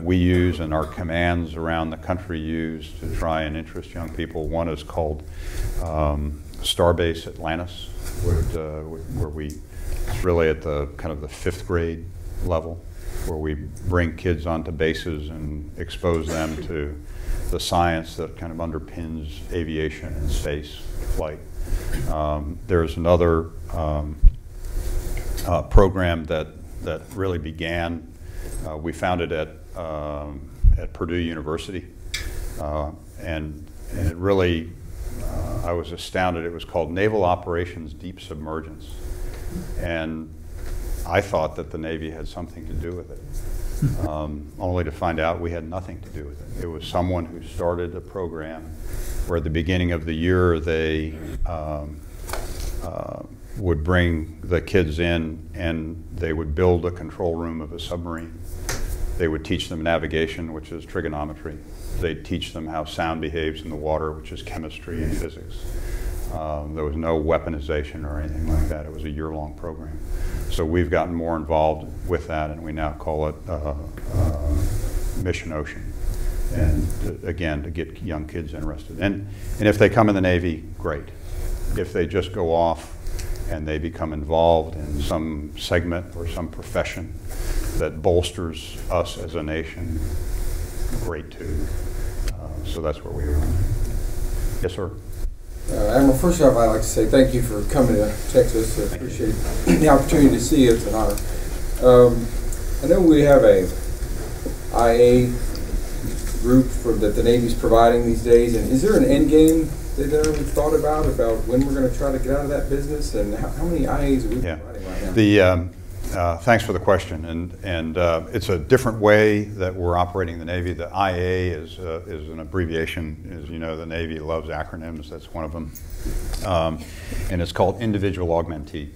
we use and our commands around the country use to try and interest young people. One is called Starbase Atlantis, where it's really at the kind of the 5th grade level, where we bring kids onto bases and expose them to the science that kind of underpins aviation and space flight. There's another program that really began. We found it at Purdue University, and it really, I was astounded. It was called Naval Operations Deep Submergence, and I thought that the Navy had something to do with it, only to find out we had nothing to do with it. It was someone who started a program where at the beginning of the year they would bring the kids in and they would build a control room of a submarine. They would teach them navigation, which is trigonometry. They'd teach them how sound behaves in the water, which is chemistry and physics. There was no weaponization or anything like that. It was a year-long program. So we've gotten more involved with that, and we now call it Mission Ocean. And again, to get young kids interested. And if they come in the Navy, great. If they just go off and they become involved in some segment or some profession that bolsters us as a nation, great too. So that's where we are. Yes, sir. Admiral, first off, I'd like to say thank you for coming to Texas. I appreciate the opportunity to see you. It's an honor. I know we have a IA group that the Navy's providing these days, and is there an end game that we've thought about when we're going to try to get out of that business, and how many IAs are we providing right now? Thanks for the question, and it's a different way that we're operating the Navy. The IA is an abbreviation. As you know, the Navy loves acronyms. That's one of them, and it's called individual augmentee.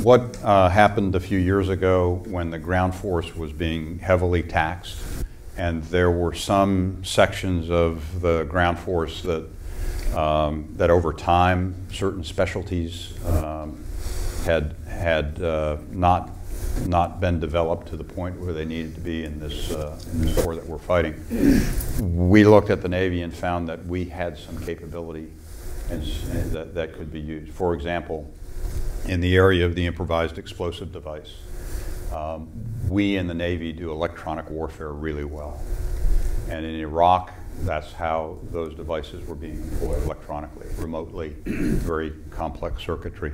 What happened a few years ago when the ground force was being heavily taxed, and there were some sections of the ground force that over time certain specialties had not been developed to the point where they needed to be in this war that we're fighting. We looked at the Navy and found that we had some capability and that could be used. For example, in the area of the improvised explosive device, we in the Navy do electronic warfare really well. And in Iraq, that's how those devices were being deployed electronically, remotely, very complex circuitry.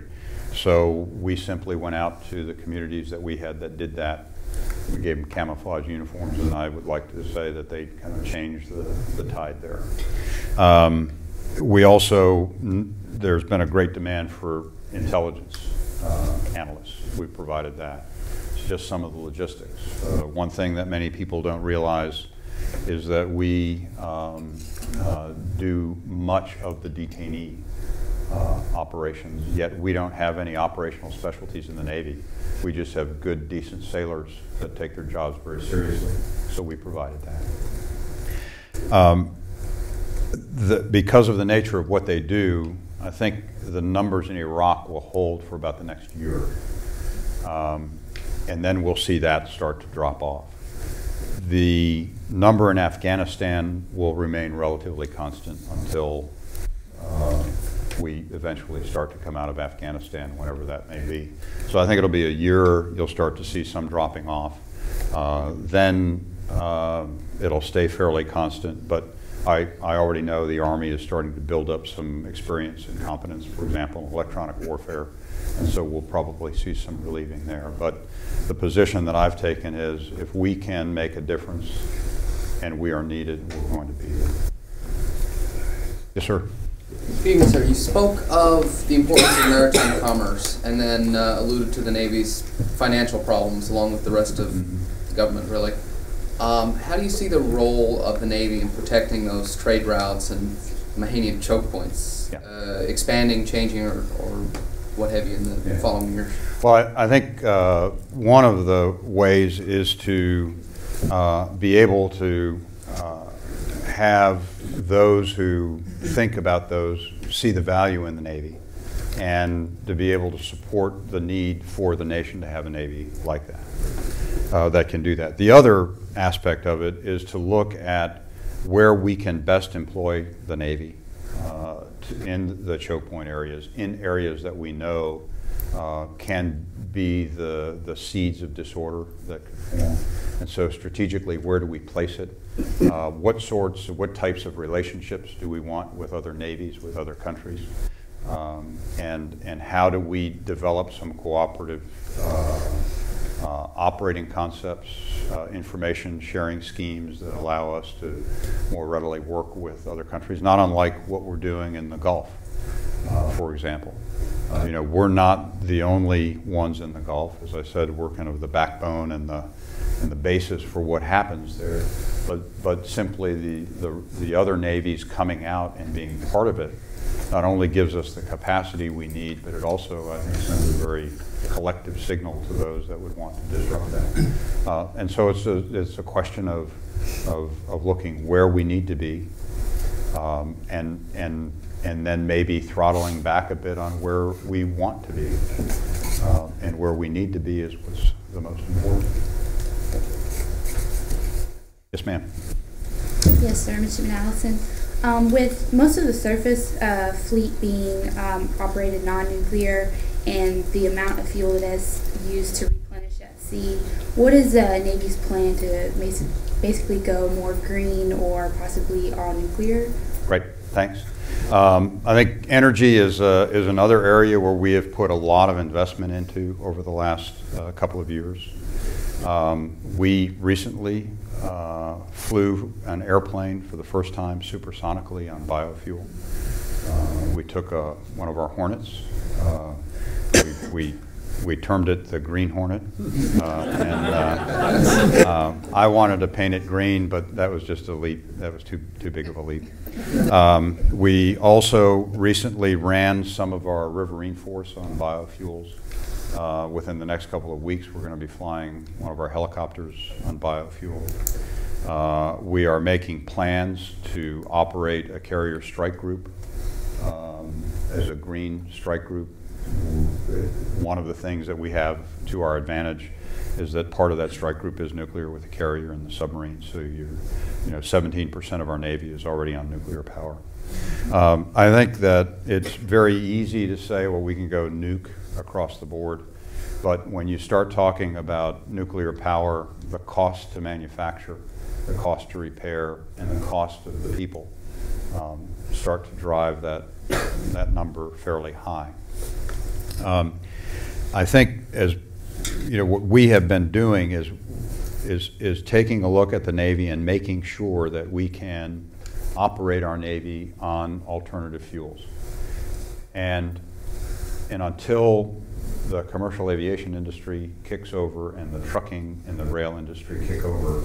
So we simply went out to the communities that we had that did that. We gave them camouflage uniforms, and I would like to say that they kind of changed the tide there. We also, there's been a great demand for intelligence analysts. We provided that. It's just some of the logistics. One thing that many people don't realize is that we do much of the detainee operations, yet we don't have any operational specialties in the Navy. We just have good, decent sailors that take their jobs very seriously, so we provided that. Because of the nature of what they do, I think the numbers in Iraq will hold for about the next year, and then we'll see that start to drop off. The number in Afghanistan will remain relatively constant until we eventually start to come out of Afghanistan, whenever that may be. So I think it'll be a year, you'll start to see some dropping off. Then it'll stay fairly constant, but I already know the Army is starting to build up some experience and competence, for example, in electronic warfare, and so we'll probably see some relieving there. But the position that I've taken is if we can make a difference and we are needed, we're going to be there. Yes, sir. Good evening, sir. You spoke of the importance of maritime commerce and then alluded to the Navy's financial problems along with the rest of the government, really. How do you see the role of the Navy in protecting those trade routes and Mahanian choke points, expanding, changing, or what have you in the following years? Well, I think one of the ways is to be able to have those who think about those see the value in the Navy, and to be able to support the need for the nation to have a Navy like that, that can do that. The other aspect of it is to look at where we can best employ the Navy in the choke point areas, in areas that we know can be the seeds of disorder that could form. And so strategically, where do we place it? What types of relationships do we want with other navies, with other countries? and how do we develop some cooperative operating concepts, information sharing schemes that allow us to more readily work with other countries, not unlike what we're doing in the Gulf, for example. You know, we're not the only ones in the Gulf. As I said, we're kind of the backbone and the basis for what happens there. But simply the other navies coming out and being part of it not only gives us the capacity we need, but it also, I think, sends a very collective signal to those that would want to disrupt that. And so it's a question of looking where we need to be, and then maybe throttling back a bit on where we want to be, and where we need to be is what's the most important. Yes, ma'am. Yes, sir, Mr. Allison. With most of the surface fleet being operated non-nuclear and the amount of fuel that is used to replenish at sea, what is the Navy's plan to basically go more green or possibly all nuclear? Right, thanks. I think energy is another area where we have put a lot of investment into over the last couple of years. We recently flew an airplane for the first time supersonically on biofuel. We took one of our Hornets. We termed it the Green Hornet, I wanted to paint it green, but that was just a leap. That was too big of a leap. We also recently ran some of our riverine force on biofuels. Within the next couple of weeks, we're going to be flying one of our helicopters on biofuel. We are making plans to operate a carrier strike group as a green strike group. One of the things that we have to our advantage is that part of that strike group is nuclear with the carrier and the submarine. So 17% of our Navy is already on nuclear power. I think that it's very easy to say, well, we can go nuke across the board. But when you start talking about nuclear power, the cost to manufacture, the cost to repair, and the cost of the people start to drive that number fairly high. I think, as you know, what we have been doing is taking a look at the Navy and making sure that we can operate our Navy on alternative fuels. And until the commercial aviation industry kicks over and the trucking and the rail industry kick over,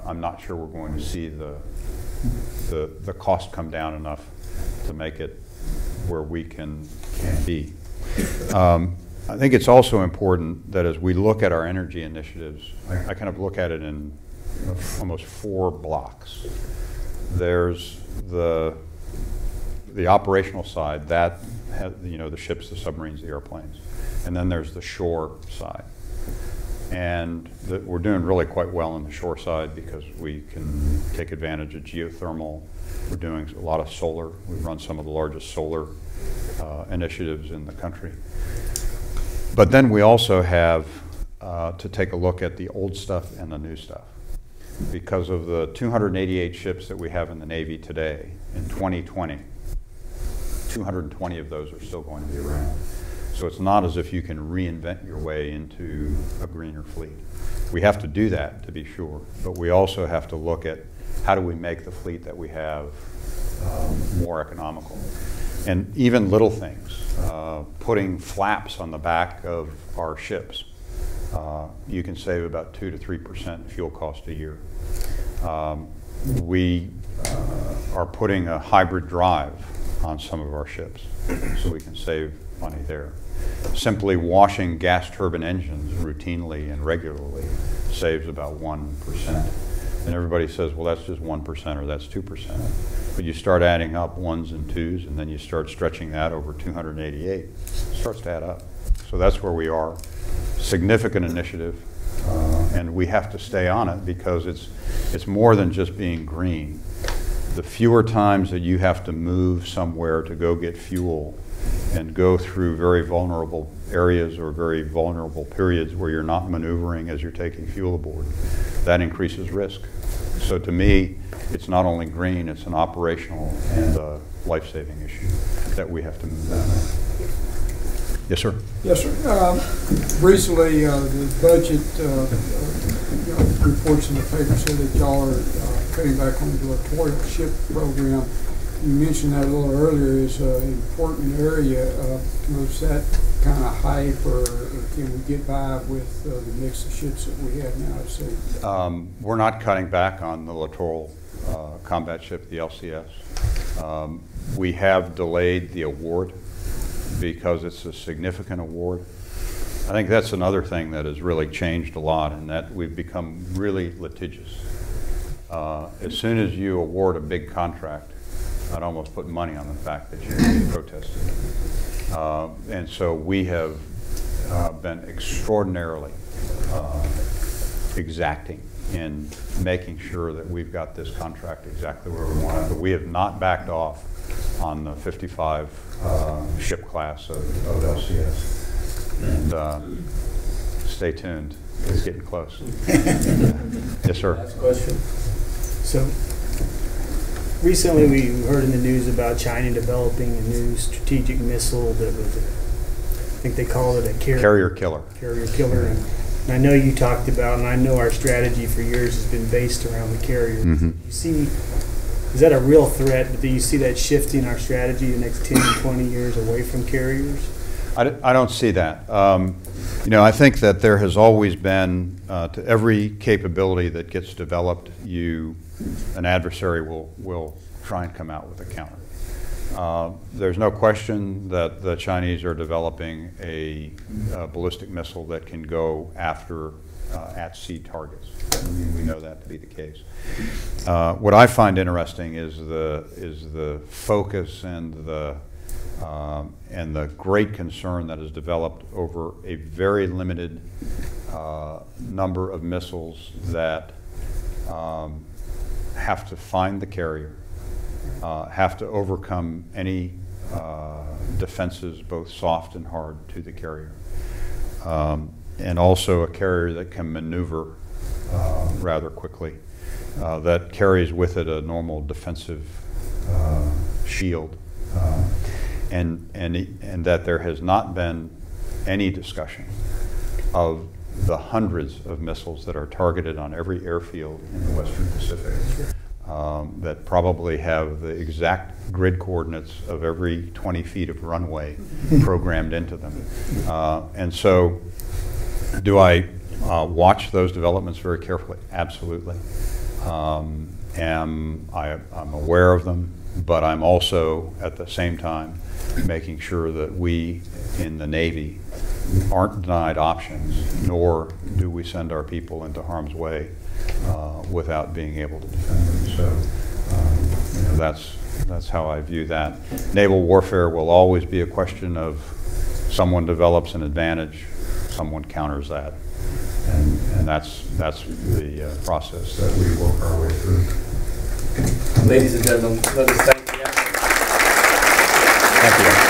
I'm not sure we're going to see the cost come down enough to make it where we can be. I think it's also important that as we look at our energy initiatives, I kind of look at it in almost 4 blocks. There's the operational side, that has, the ships, the submarines, the airplanes, and then there's the shore side. And we're doing really quite well on the shore side because we can take advantage of geothermal. We're doing a lot of solar. We run some of the largest solar initiatives in the country. But then we also have to take a look at the old stuff and the new stuff. Because of the 288 ships that we have in the Navy today, in 2020, 220 of those are still going to be around. So it's not as if you can reinvent your way into a greener fleet. We have to do that, to be sure, but we also have to look at how do we make the fleet that we have more economical. And even little things, putting flaps on the back of our ships, you can save about 2 to 3% fuel cost a year. We are putting a hybrid drive on some of our ships, so we can save money there. Simply washing gas turbine engines routinely and regularly saves about 1%. And everybody says, well, that's just 1% or that's 2%. But you start adding up 1s and 2s, and then you start stretching that over 288. It starts to add up. So that's where we are. Significant initiative, and we have to stay on it because it's more than just being green. The fewer times that you have to move somewhere to go get fuel and go through very vulnerable areas or very vulnerable periods where you're not maneuvering as you're taking fuel aboard, that increases risk. So to me, it's not only green, it's an operational and life-saving issue that we have to move that. Yes, sir. Yes, sir. Recently, the budget reports in the paper said that y'all are cutting back on the littoral ship program. You mentioned that a little earlier is an important area. Was that kind of hype, or can we get by with the mix of ships that we have now? We're not cutting back on the littoral combat ship, the LCS. We have delayed the award because it's a significant award. I think that's another thing that has really changed a lot, in that we've become really litigious. As soon as you award a big contract, I'd almost put money on the fact that you're going to be protested. And so we have been extraordinarily exacting in making sure that we've got this contract exactly where we want it. But we have not backed off on the 55 ship class of LCS. And stay tuned. It's getting close. Yes, sir. Last question. So, recently we heard in the news about China developing a new strategic missile that was, I think they call it a carrier killer. Carrier killer. And I know you talked about, and I know our strategy for years has been based around the carriers. Mm-hmm. You see, is that a real threat? Do you see that shifting our strategy the next 10 to 20 years away from carriers? I don't see that. You know, I think that there has always been, to every capability that gets developed, an adversary will try and come out with a counter. There's no question that the Chinese are developing a ballistic missile that can go after at-sea targets. We know that to be the case. What I find interesting is the focus and the great concern that has developed over a very limited number of missiles that have to find the carrier, have to overcome any defenses, both soft and hard, to the carrier. And also a carrier that can maneuver rather quickly, that carries with it a normal defensive shield. And that there has not been any discussion of the hundreds of missiles that are targeted on every airfield in the Western Pacific, that probably have the exact grid coordinates of every 20 feet of runway programmed into them. And so, do I watch those developments very carefully? Absolutely. I'm aware of them, but I'm also, at the same time, making sure that we in the Navy aren't denied options, nor do we send our people into harm's way without being able to defend them. So you know, that's how I view that. Naval warfare will always be a question of someone develops an advantage, someone counters that, and that's the process that we work our way through. Ladies and gentlemen, let us thank you. Thank you.